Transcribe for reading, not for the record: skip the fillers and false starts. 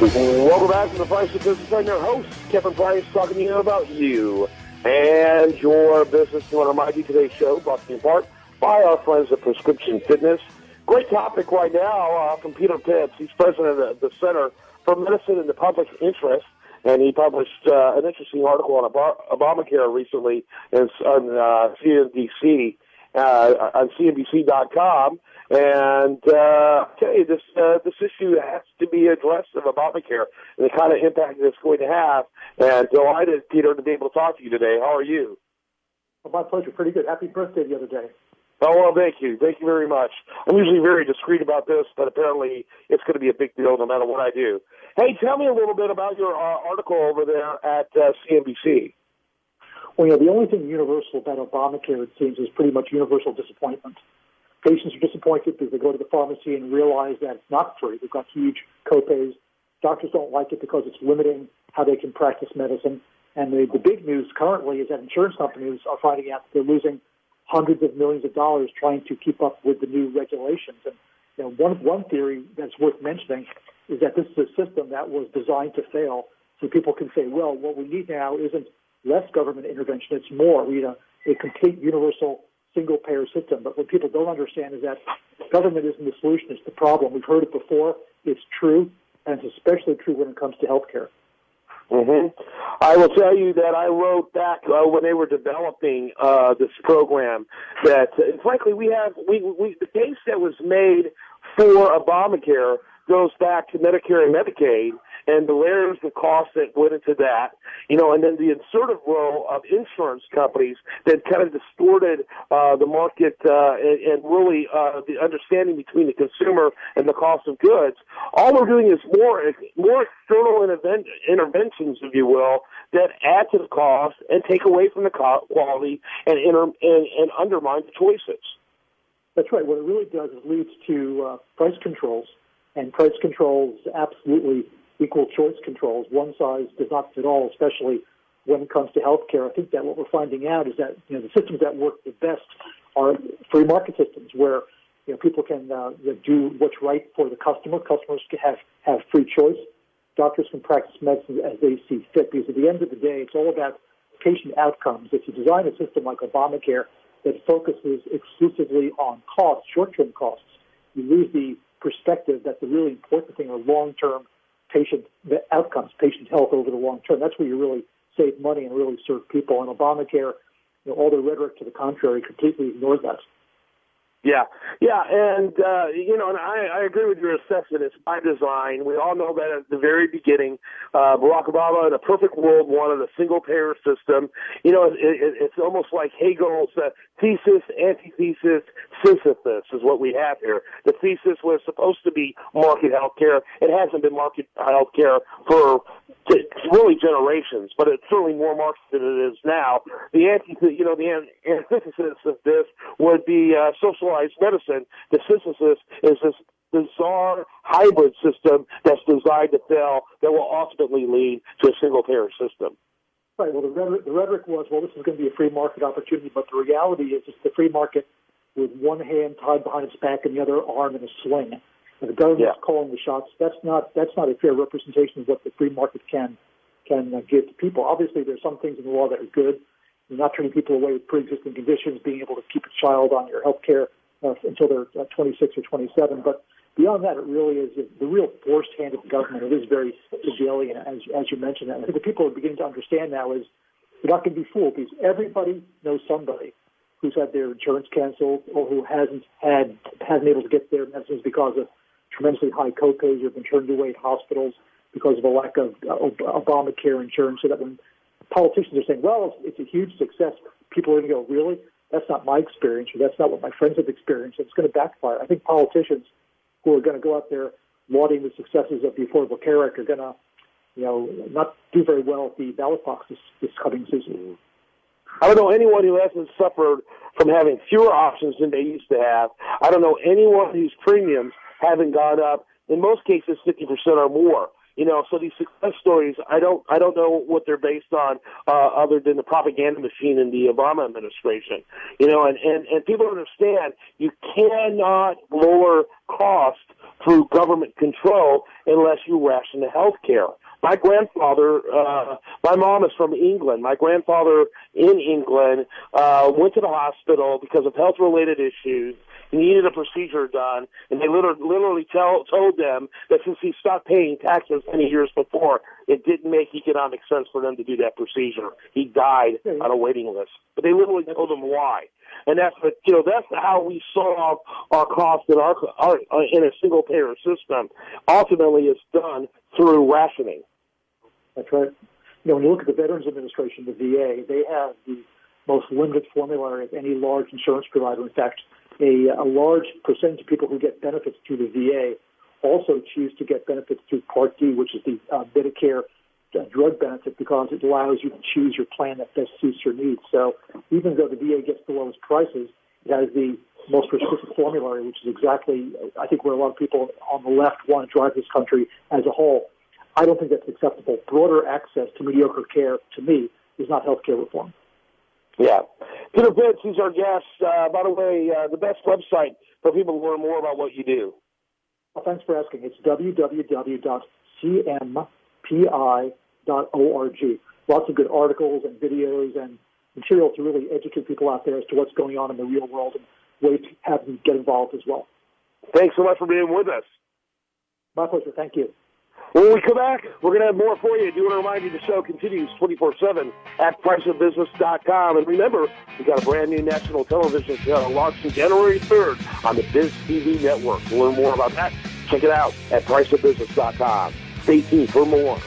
Welcome back to the Price of Business. I'm your host, Kevin Price, talking to you about you and your business. I want to remind you today's show brought to you in part by our friends at Prescription Fitness. Great topic right now from Peter Pitts. He's president of the Center for Medicine in the Public Interest, and he published an interesting article on Obamacare recently on CNBC, on CNBC.com. And I tell you, this issue has to be addressed of Obamacare and the kind of impact it's going to have. And delighted, Peter, to be able to talk to you today. How are you? Well, my pleasure. Pretty good. Happy birthday the other day. Oh, well, thank you. Thank you very much. I'm usually very discreet about this, but apparently it's going to be a big deal no matter what I do. Hey, tell me a little bit about your article over there at CNBC. Well, the only thing universal about Obamacare, it seems, is pretty much universal disappointment. Patients are disappointed because they go to the pharmacy and realize that it's not free. They've got huge copays. Doctors don't like it because it's limiting how they can practice medicine. And the big news currently is that insurance companies are finding out that they're losing hundreds of millions of dollars trying to keep up with the new regulations. And one theory that's worth mentioning is that this is a system that was designed to fail, so people can say, well, what we need now isn't less government intervention, it's more. We need a complete universal single-payer system. But what people don't understand is that government isn't the solution, it's the problem. We've heard it before, it's true, and it's especially true when it comes to health care. Mm-hmm. I will tell you that I wrote back when they were developing this program that, frankly, the case that was made for Obamacare goes back to Medicare and Medicaid and the layers of costs that went into that, and then the insertive role of insurance companies that kind of distorted the market and really the understanding between the consumer and the cost of goods. All we're doing is more external interventions, if you will, that add to the cost and take away from the quality and undermine the choices. That's right. What it really does is leads to price controls, and price controls absolutely equal choice controls. One size does not fit all, especially when it comes to healthcare. I think that what we're finding out is that the systems that work the best are free market systems where people can do what's right for the customer. Customers can have free choice. Doctors can practice medicine as they see fit, because at the end of the day, it's all about patient outcomes. If you design a system like Obamacare that focuses exclusively on costs, short-term costs, you lose the perspective that the really important thing are long-term patient outcomes, patient health over the long term. That's where you really save money and really serve people. And Obamacare, all the rhetoric to the contrary completely ignores that. Yeah, and and I agree with your assessment. It's by design. We all know that at the very beginning, Barack Obama, in a perfect world, wanted a single-payer system. It's almost like Hegel's thesis, antithesis, Sisyphus is what we have here. The thesis was supposed to be market healthcare. It hasn't been market healthcare for really generations, but it's certainly more market than it is now. The antithesis of this would be socialized medicine. The synthesis is this bizarre hybrid system that's designed to fail that will ultimately lead to a single-payer system. Right. Well, the rhetoric was, this is going to be a free market opportunity, but the reality is it's the free market with one hand tied behind its back and the other arm in a sling. And the government's calling the shots. That's not a fair representation of what the free market can give to people. Obviously, there's some things in the law that are good. You're not turning people away with pre-existing conditions, being able to keep a child on your health care until they're 26 or 27. But beyond that, it really is the real forced hand of the government. It is very alien, as you mentioned. And I think what people are beginning to understand now is they're not going to be fooled, because everybody knows somebody who's had their insurance canceled or who hasn't been able to get their medicines because of tremendously high copays or been turned away at hospitals because of a lack of Obamacare insurance. So that when politicians are saying, well, it's a huge success, people are going to go, really? That's not my experience, or that's not what my friends have experienced. It's going to backfire. I think politicians who are going to go out there lauding the successes of the Affordable Care Act are going to, not do very well at the ballot box this coming season. I don't know anyone who hasn't suffered from having fewer options than they used to have. I don't know anyone whose premiums haven't gone up, in most cases 50% or more. So these success stories, I don't know what they're based on, other than the propaganda machine in the Obama administration. And people understand you cannot lower cost through government control unless you ration the health care. My grandfather, my mom is from England. My grandfather in England went to the hospital because of health-related issues. He needed a procedure done, and they literally told them that since he stopped paying taxes many years before, it didn't make economic sense for them to do that procedure. He died on a waiting list. But they literally told him why. And that's how we solve our costs in our in a single-payer system. Ultimately, it's done through rationing. That's right. When you look at the Veterans Administration, the VA, they have the most limited formulary of any large insurance provider. In fact, a large percentage of people who get benefits through the VA also choose to get benefits through Part D, which is the Medicare drug benefit, because it allows you to choose your plan that best suits your needs. So even though the VA gets the lowest prices, it has the most restricted formulary, which is exactly, I think, where a lot of people on the left want to drive this country as a whole. I don't think that's acceptable. Broader access to mediocre care, to me, is not healthcare reform. Yeah. Peter Pitts, he's our guest. By the way, the best website for people to learn more about what you do. Well, thanks for asking. It's www.cmpi.org. Lots of good articles and videos and material to really educate people out there as to what's going on in the real world and ways to have them get involved as well. Thanks so much for being with us. My pleasure. Thank you. When we come back, we're going to have more for you. I do want to remind you the show continues 24/7 at priceofbusiness.com. And remember, we got a brand new national television show launching January 3rd on the Biz TV network. To learn more about that, check it out at priceofbusiness.com. Stay tuned for more.